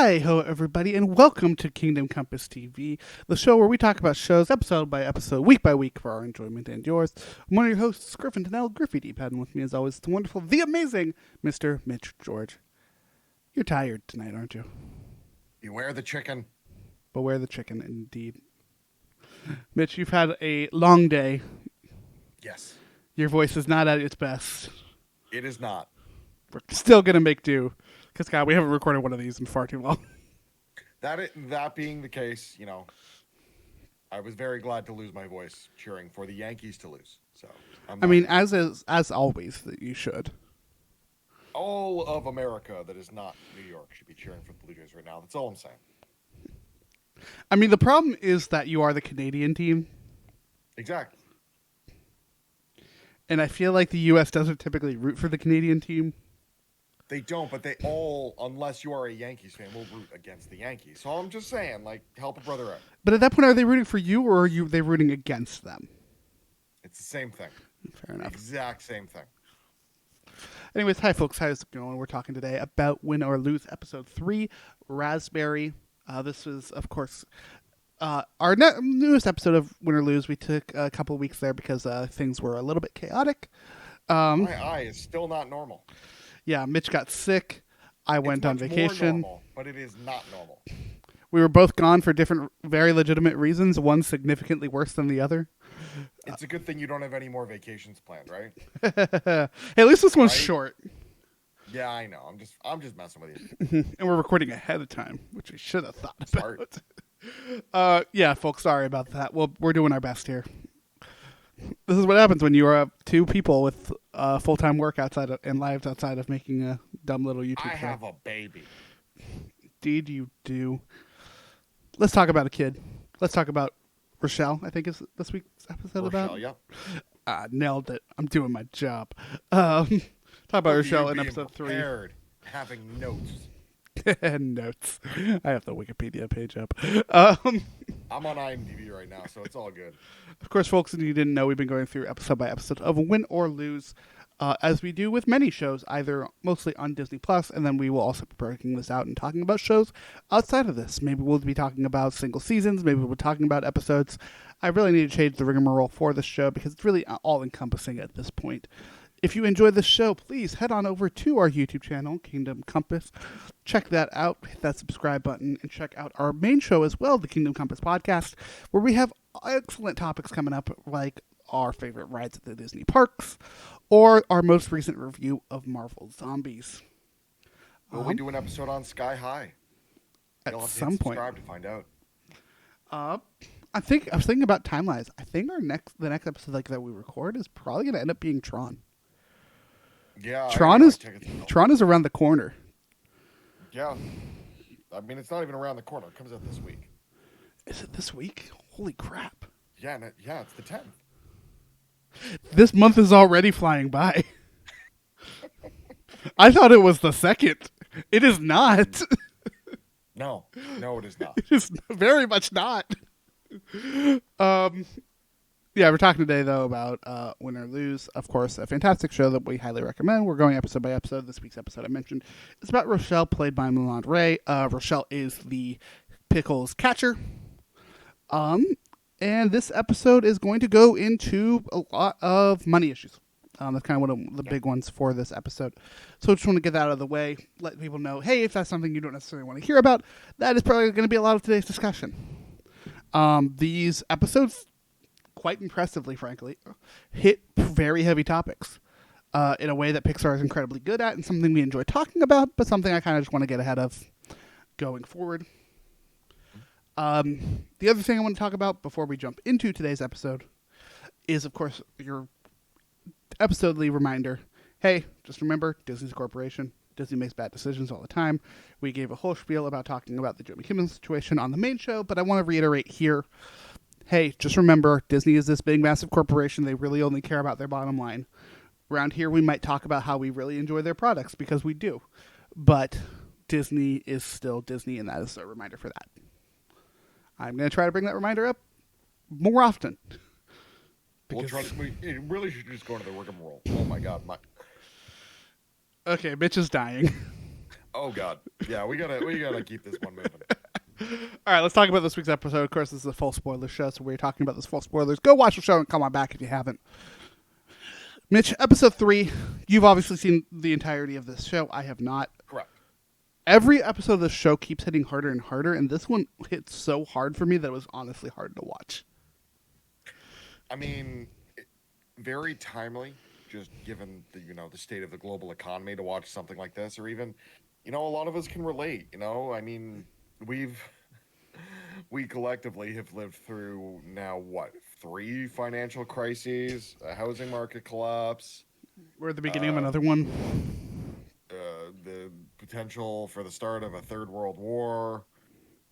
Hi, ho, everybody, and welcome to Kingdom Compass TV, the show where we talk about shows episode by episode, week by week, for our enjoyment and yours. I'm one of your hosts, Griffin Donnell, Griffey D-Pad, and with me, as always, the wonderful, the amazing Mr. Mitch George. You're tired tonight, aren't you? Beware the chicken. Beware the chicken, indeed. Mitch, you've had a long day. Yes, Your voice is not at its best. it is not. We're still going to make do, because, God, we haven't recorded one of these in far too long. That being the case, I was very glad to lose my voice cheering for the Yankees to lose. So as always, that you should. All of America that is not New York should be cheering for the Blue Jays right now. That's all I'm saying. I mean, the problem is that you are the Canadian team. Exactly. And I feel like the U.S. doesn't typically root for the Canadian team. They don't, but they all, unless you are a Yankees fan, will root against the Yankees. So I'm just saying, help a brother out. But at that point, are they rooting for you, or are they rooting against them? It's the same thing. Fair enough. Exact same thing. Anyways, hi folks, how's it going? We're talking today about Win or Lose, Episode 3, Raspberry. This was, of course, our newest episode of Win or Lose. We took a couple of weeks there because things were a little bit chaotic. My eye is still not normal. Yeah, Mitch got sick. I went on vacation. More normal, but it is not normal. We were both gone for different, very legitimate reasons. One significantly worse than the other. It's a good thing you don't have any more vacations planned, right? Hey, at least this one's short. Yeah, I know. I'm just messing with you. And we're recording ahead of time, which we should have thought about. Yeah, folks, sorry about that. Well, we're doing our best here. This is what happens when you are two people with full-time work and lives outside of making a dumb little YouTube show. I have a baby. Indeed you do. Let's talk about a kid. Let's talk about Rochelle, I think is this week's episode about. Rochelle, yeah. Nailed it. I'm doing my job. Talk about Rochelle in episode 3. Having notes. Notes. I have the Wikipedia page up. I'm on IMDb right now, so it's all good. Of course, folks, if you didn't know, we've been going through episode by episode of Win or Lose, as we do with many shows, either mostly on Disney Plus, and then we will also be breaking this out and talking about shows outside of this. Maybe we'll be talking about single seasons. Maybe we'll be talking about episodes. I really need to change the rigmarole for this show because it's really all-encompassing at this point. If you enjoyed this show, please head on over to our YouTube channel, Kingdom Compass. Check that out, hit that subscribe button, and check out our main show as well, the Kingdom Compass podcast, where we have excellent topics coming up, like our favorite rides at the Disney parks, or our most recent review of Marvel Zombies. Will we do an episode on Sky High? At some point. Subscribe to find out. I was thinking about timelines. I think the next episode that we record is probably going to end up being Tron. Yeah, Tron is around the corner. Yeah, I mean it's not even around the corner. It comes out this week. Is it this week? Holy crap! Yeah, it's the 10th. This month is already flying by. I thought it was the 2nd. It is not. No, it is not. It is very much not. Yeah, we're talking today, though, about Win or Lose. Of course, a fantastic show that we highly recommend. We're going episode by episode. This week's episode I mentioned is about Rochelle, played by Melandre Ray. Rochelle is the Pickles catcher. And this episode is going to go into a lot of money issues. That's kind of one of the big ones for this episode. So I just want to get that out of the way, let people know, hey, if that's something you don't necessarily want to hear about, that is probably going to be a lot of today's discussion. These episodes, quite impressively, frankly, hit very heavy topics in a way that Pixar is incredibly good at and something we enjoy talking about, but something I kind of just want to get ahead of going forward. The other thing I want to talk about before we jump into today's episode is, of course, your episodely reminder. Hey, just remember, Disney's a corporation. Disney makes bad decisions all the time. We gave a whole spiel about talking about the Joe McKibben situation on the main show, but I want to reiterate here. Hey, just remember, Disney is this big, massive corporation. They really only care about their bottom line. Around here, we might talk about how we really enjoy their products, because we do. But Disney is still Disney, and that is a reminder for that. I'm going to try to bring that reminder up more often. It really should just go into the rigmarole. Oh, my God. Okay, Mitch is dying. Oh God, yeah, we gotta keep this one moving. All right, let's talk about this week's episode. Of course, this is a full spoiler show, so we're talking about this full spoilers. Go watch the show and come on back if you haven't. Mitch, episode 3. You've obviously seen the entirety of this show. I have not. Correct. Every episode of the show keeps hitting harder and harder, and this one hit so hard for me that it was honestly hard to watch. I mean, very timely, just given the the state of the global economy to watch something like this, or even, a lot of us can relate. I mean, we've we collectively have lived through now what 3 financial crises, a housing market collapse, We're at the beginning of uh, another one. the potential for the start of a third world war,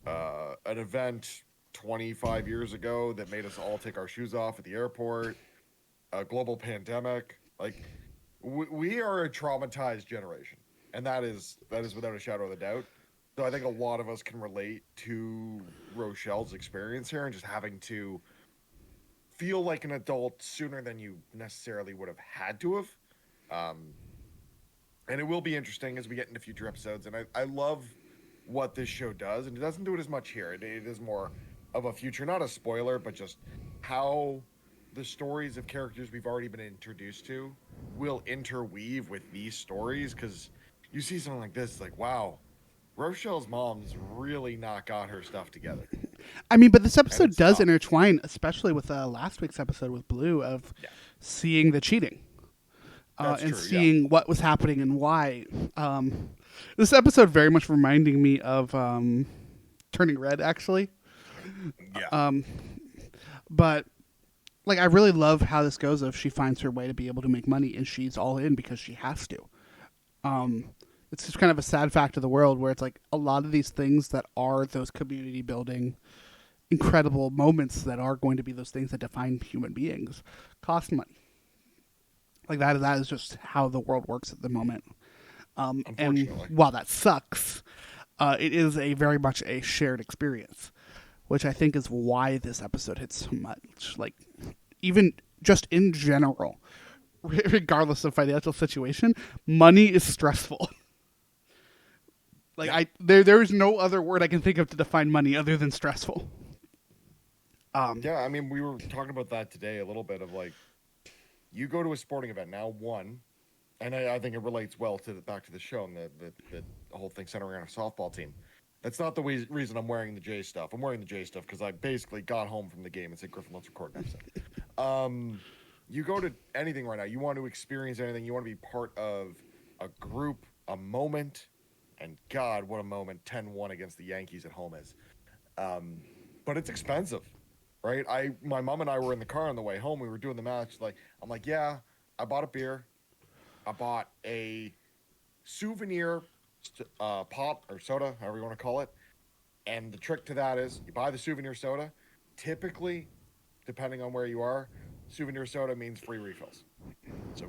an event 25 years ago that made us all take our shoes off at the airport, a global pandemic. Like we are a traumatized generation, and that is without a shadow of a doubt. So I think a lot of us can relate to Rochelle's experience here and just having to feel like an adult sooner than you necessarily would have had to have. Um, and it will be interesting as we get into future episodes. And I love what this show does, and it doesn't do it as much here. It is more of a future, not a spoiler, but just how the stories of characters we've already been introduced to will interweave with these stories. Because you see something like this, it's like, wow, Rochelle's mom's really not got her stuff together. I mean, but this And episode it's does tough. intertwine, especially with last week's episode with Blue, of Yeah, seeing the cheating. that's And true. Yeah. seeing what was happening and why. This episode very much reminding me of Turning Red, actually. Yeah. But like, I really love how this goes. If she finds her way to be able to make money, and she's all in because she has to. It's just kind of a sad fact of the world where it's like a lot of these things that are those community building, incredible moments that are going to be those things that define human beings cost money. Like that is just how the world works at the moment. And Unfortunately. while that sucks, it is a very much a shared experience, which I think is why this episode hits so much. Like, even just in general, regardless of financial situation, money is stressful. Like, Yeah. there is no other word I can think of to define money other than stressful. Yeah, I mean, we were talking about that today a little bit of like, you go to a sporting event now, one, and I think it relates well to back to the show and the whole thing centering around a softball team. That's not the reason I'm wearing the J stuff. I'm wearing the J stuff because I basically got home from the game and said, Griffin, let's record an episode. You go to anything right now, you want to experience anything, you want to be part of a group, a moment, and God, what a moment 10-1 against the Yankees at home is. But it's expensive, right? My mom and I were in the car on the way home. We were doing the match. Like, I'm like, yeah, I bought a beer. I bought a souvenir pop or soda, however you want to call it. And the trick to that is you buy the souvenir soda. Typically, depending on where you are, souvenir soda means free refills. So,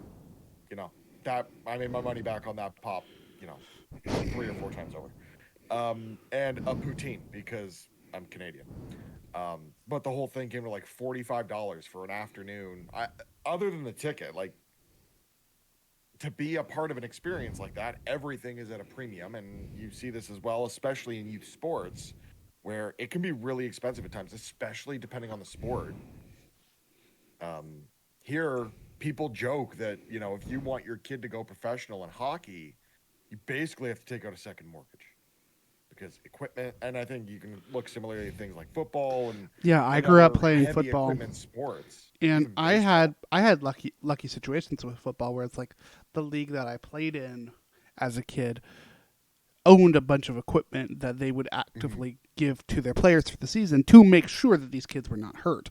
you know, that I made my money back on that pop, you know, 3 or 4 times over. And a poutine because I'm Canadian. But the whole thing came to like $45 for an afternoon. Other than the ticket, like to be a part of an experience like that, everything is at a premium, and you see this as well, especially in youth sports, where it can be really expensive at times, especially depending on the sport. Here, people joke that if you want your kid to go professional in hockey, you basically have to take out a second mortgage because equipment, and I think you can look similarly at things like football Yeah, I and grew up other playing heavy football, equipment sports, and even I baseball. had lucky situations with football where it's like the league that I played in as a kid owned a bunch of equipment that they would Mhm. actively give to their players for the season to make sure that these kids were not hurt.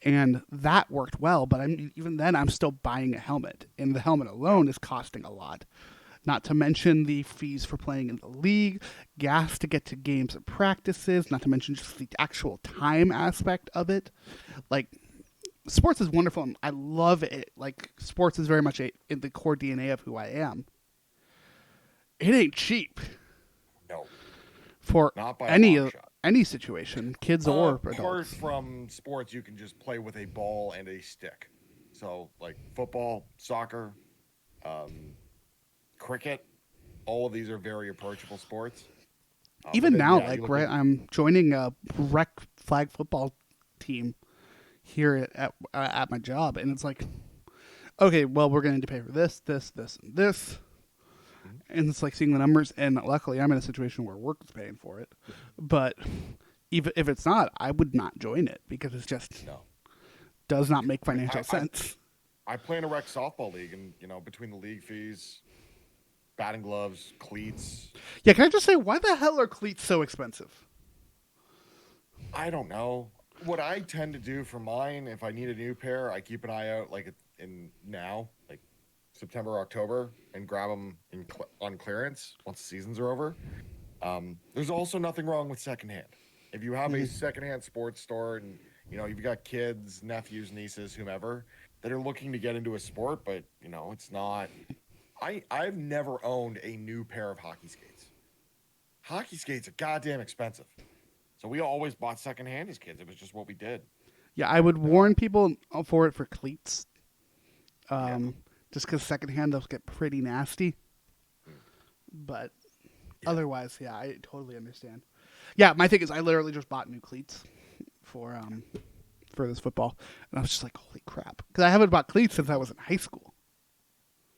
And that worked well, but I mean, even then, I'm still buying a helmet, and the helmet Yeah, alone is costing a lot. Not to mention the fees for playing in the league, gas to get to games and practices, not to mention just the actual time aspect of it. Like, sports is wonderful, and I love it. Like, sports is very much in the core DNA of who I am. It ain't cheap no, for not by a any long shot. any situation, kids or Apart adults. from sports, you can just play with a ball and a stick. So, like football, soccer, um, cricket. all of these are very approachable sports. But Even then, now, yeah, you like, look right, at I'm joining a rec flag football team here at my job, and it's like, okay, well, we're going to pay for this, this, this, and this, mhm, and it's like seeing the numbers. And luckily, I'm in a situation where work is paying for it, but even if it's not, I would not join it because it's just no. does not make I, financial I, I sense. I play in a rec softball league, and between the league fees, batting gloves, cleats, Yeah, can I just say why the hell are cleats so expensive? I don't know. What I tend to do for mine, if I need a new pair, I keep an eye out like in now, like September, October, and grab them on clearance once the seasons are over. There's also nothing wrong with secondhand. If you have a Mm-hmm. secondhand sports store and you've got kids, nephews, nieces, whomever that are looking to get into a sport, but it's not. I've never owned a new pair of hockey skates. Hockey skates are goddamn expensive. So we always bought secondhand as kids. It was just what we did. Yeah, I would And warn people for it for cleats, yeah, um, just because secondhand those get pretty nasty. mm, But yeah, otherwise, yeah, I totally understand. Yeah, my thing is, I literally just bought new cleats for for this football, and I was just like, holy crap, because I haven't bought cleats since I was in high school.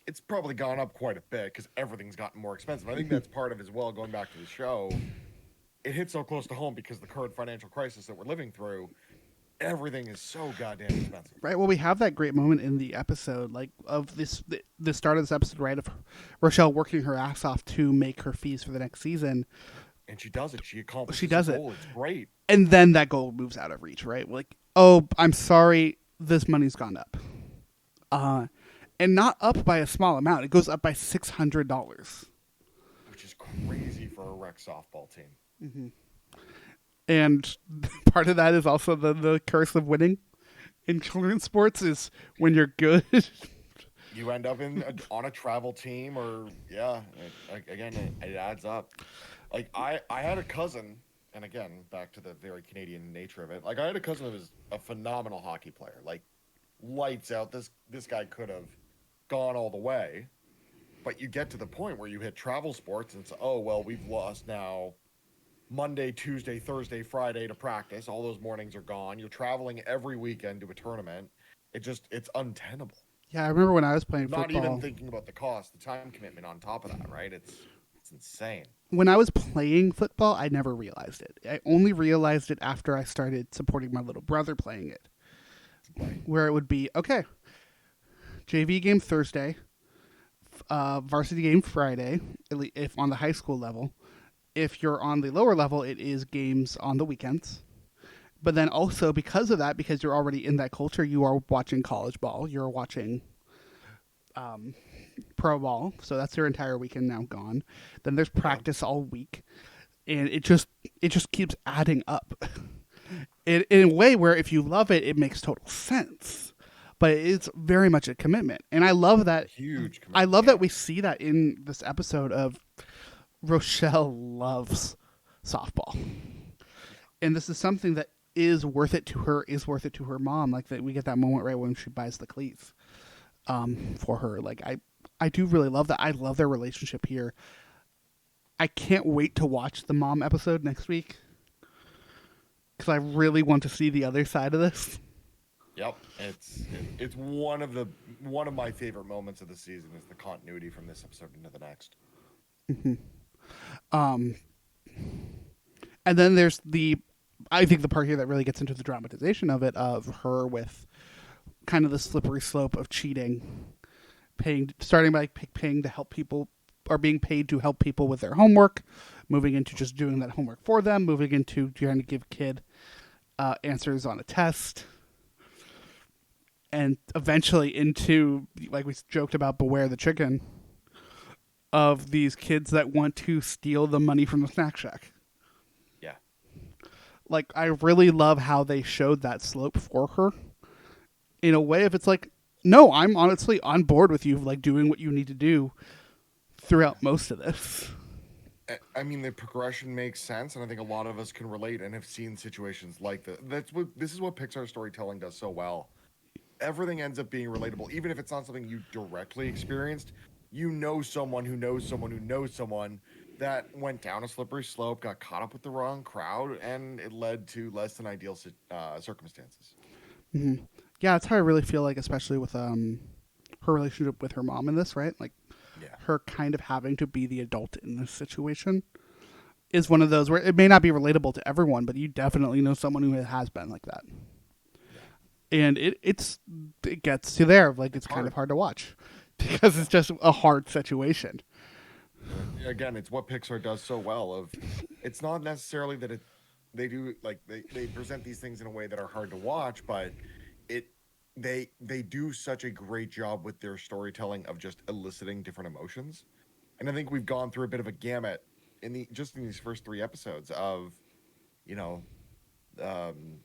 it's probably gone up quite a bit because everything's gotten more expensive. I think that's part of as well. Going back to the show, it hits so close to home because the current financial crisis that we're living through. Everything is so goddamn expensive. Right. Well, we have that great moment in the episode, like of the start of this episode, right? Of Rochelle working her ass off to make her fees for the next season. And she does it. She She accomplishes a does it, goal. It's great. and then that goal moves out of reach, right? Like, oh, I'm sorry, this money's gone up, uh, and not up by a small amount. It goes up by $600, Which is crazy for a rec softball team. and part of that is also the curse of winning in children's sports is when you're good. You end up on a travel team, or yeah, again, it adds up. Like I had a cousin, and again, back to the very Canadian nature of it. Like I had a cousin who was a phenomenal hockey player, like lights out. This guy could have gone all the way, but you get to the point where you hit travel sports, and it's oh well, we've lost now Monday, Tuesday, Thursday, Friday to practice. All those mornings are gone. You're traveling every weekend to a tournament. It's untenable. Yeah, I remember when I was playing Not even football. thinking about the cost, the time commitment on top of that, right? It's insane. When I was playing football, I never realized it. I only realized it after I started supporting my little brother playing it, Right. where it would be okay, JV game Thursday, varsity game Friday, if on the high school level. If you're on the lower level, it is games on the weekends. But then also because of that, because you're already in that culture, you are watching college ball, you're watching pro ball, so that's your entire weekend now gone. Then there's Yeah. practice all week, and it just keeps adding up. In a way where if you love it, it makes total sense. But it's very much a commitment, and I love that. Huge I commitment. love that Yeah. we see that in this episode of Rochelle loves softball, and this is something that is worth it to her. Is worth it to her mom. Like that, we get that moment right when she buys the cleats for her. Like I do really love that. I love their relationship here. I can't wait to watch the mom episode next week because I really want to see the other side of this. Yep. It's one of my favorite moments of the season is the continuity from this episode into the next. Um, and then there's I think the part here that really gets into the dramatization of it, of her with kind of the slippery slope of cheating, starting by paying to help people, or being paid to help people with their homework, moving into just doing that homework for them, moving into trying to give kid answers on a test, and eventually into, like we joked about, Beware the Chicken, of these kids that want to steal the money from the snack shack. Yeah. Like, I really love how they showed that slope for her in a way. If it's like, no, I'm honestly on board with you, like doing what you need to do throughout most of this. I mean, the progression makes sense, and I think a lot of us can relate and have seen situations like that. This is what Pixar storytelling does so well. Everything ends up being relatable, even if it's not something you directly experienced. you know someone who knows someone who knows someone that went down a slippery slope, got caught up with the wrong crowd, and it led to less than ideal circumstances. Hmm. Yeah, it's how I really feel like, especially with her relationship with her mom in this, right? Like Yeah. her kind of having to be the adult in this situation is one of those where it may not be relatable to everyone, but you definitely know someone who has been like that. Yeah. And it gets to there, like It's it's kind hard. of hard to watch because Yeah. it's just a hard situation. Again, it's what Pixar does so well. Of it's not necessarily that they do like they present these things in a way that are hard to watch, but it they do such a great job with their storytelling of just eliciting different emotions. And I think we've gone through a bit of a gamut in the just in these first three episodes of you know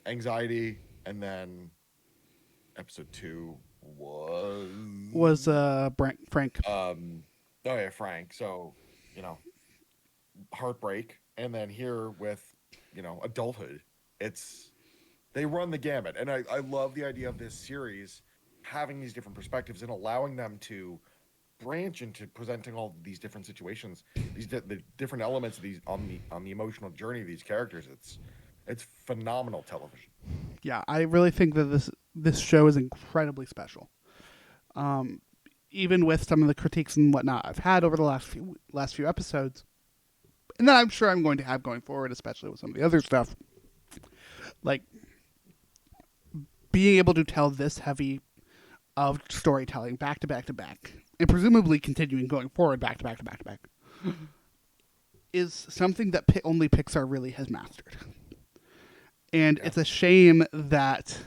anxiety, and then episode two was Was Frank? oh yeah, Frank. So you know heartbreak, and then here with adulthood, it's they run the gamut. And I love the idea of this series having these different perspectives and allowing them to branch into presenting all these different situations, the different elements of these on the emotional journey of these characters. It's phenomenal television. Yeah, I really think that this show is incredibly special. Um, Even with some of the critiques and whatnot I've had over the last few episodes, and that I'm sure I'm going to have going forward, especially with some of the other stuff, like being able to tell this heavy of storytelling back to back to back, and presumably continuing going forward back to back to back to back, is something that only Pixar really has mastered. And Yeah. it's a shame that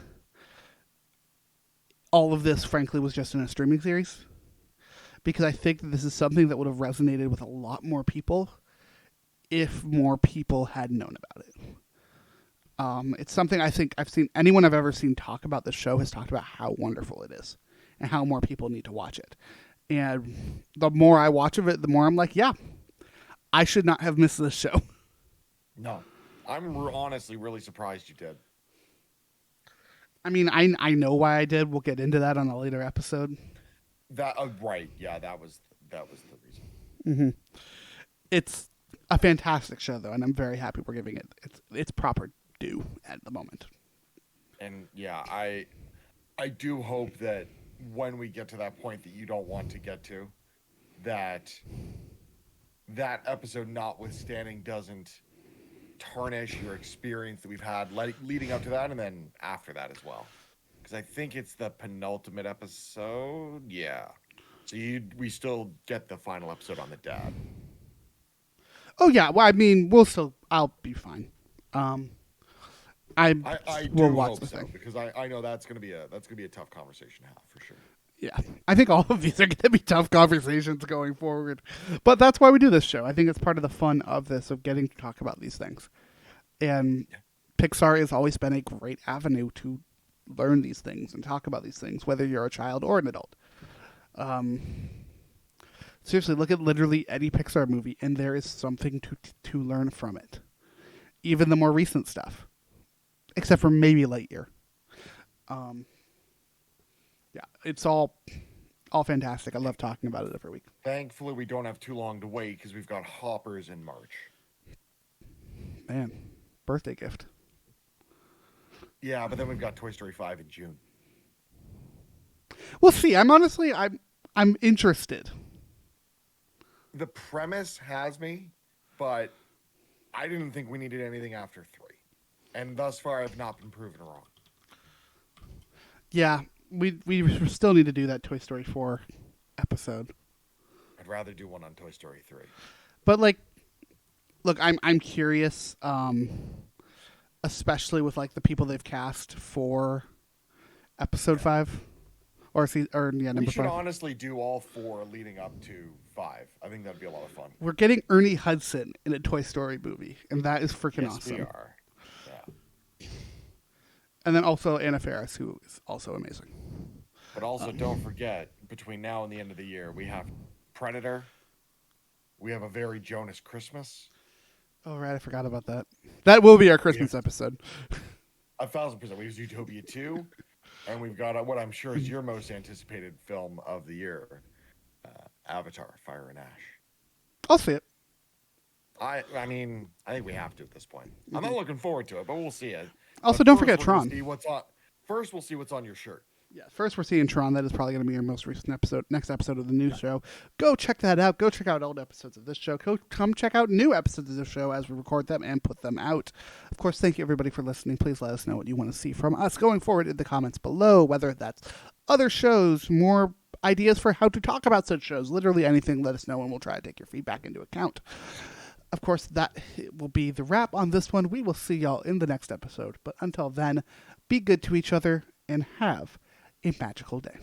all of this, frankly, was just in a streaming series, because I think that this is something that would have resonated with a lot more people if more people had known about it. It's something I think I've seen anyone I've ever seen talk about the show has talked about how wonderful it is and how more people need to watch it. And the more I watch of it, the more I'm like, yeah, I should not have missed this show. No, I'm honestly really surprised you did. I mean, I know why I did. We'll get into that on a later episode. That right, yeah, that was the reason. Hmm. It's a fantastic show, though, and I'm very happy we're giving it its proper due at the moment. And yeah, I do hope that when we get to that point that you don't want to get to, that that episode notwithstanding doesn't tarnish your experience that we've had leading up to that and then after that as well. Because I think it's the penultimate episode. Yeah. So we still get the final episode on the dad. Oh yeah, well, I mean, I'll be fine. Um, I I will do watch hope the so thing. because I know that's gonna be a tough conversation to have for sure. Yeah, I think all of these are going to be tough conversations going forward, but that's why we do this show. I think it's part of the fun of this, of getting to talk about these things. And Yeah. Pixar has always been a great avenue to learn these things and talk about these things, whether you're a child or an adult. Um, Seriously, look at literally any Pixar movie, and there is something to learn from it. Even the more recent stuff, except for maybe Lightyear. Um, yeah, it's all fantastic. I love talking about it every week. Thankfully, we don't have too long to wait because we've got Hoppers in March. Man, birthday gift. Yeah, but then we've got Toy Story 5 in June. We'll see. I'm interested. The premise has me, but I didn't think we needed anything after 3. And thus far, I've not been proven wrong. Yeah, we still need to do that Toy Story 4 episode. I'd rather do one on Toy Story 3. But like, look, I'm curious, especially with like the people they've cast for episode Yeah. 5 or yeah, We number should 5. honestly do all 4 leading up to 5. I think that'd be a lot of fun. We're getting Ernie Hudson in a Toy Story movie, and that is freaking Yes, we awesome. are. Yeah. And then also Anna Faris, who is also amazing. But also, don't forget, between now and the end of the year, we have Predator. We have A Very Jonas Christmas. Oh right, I forgot about that. That will be our We Christmas have episode. 1,000%. We have Zootopia 2. And we've got what I'm sure is your most anticipated film of the year, Avatar: Fire and Ash. I'll see it. I mean, I think we have to at this point. I'm not looking forward to it, but we'll see it. Also, But don't first, forget we're gonna Tron. see what's on. First, we'll see what's on your shirt. Yeah, first we're seeing Tron. That is probably going to be your most recent episode, next episode of the new show. Go check that out. Go check out old episodes of this show. Come check out new episodes of this show as we record them and put them out. Of course, thank you everybody for listening. Please let us know what you want to see from us going forward in the comments below, whether that's other shows, more ideas for how to talk about such shows, literally anything, let us know and we'll try to take your feedback into account. Of course, that will be the wrap on this one. We will see y'all in the next episode. But until then, be good to each other and have a magical day.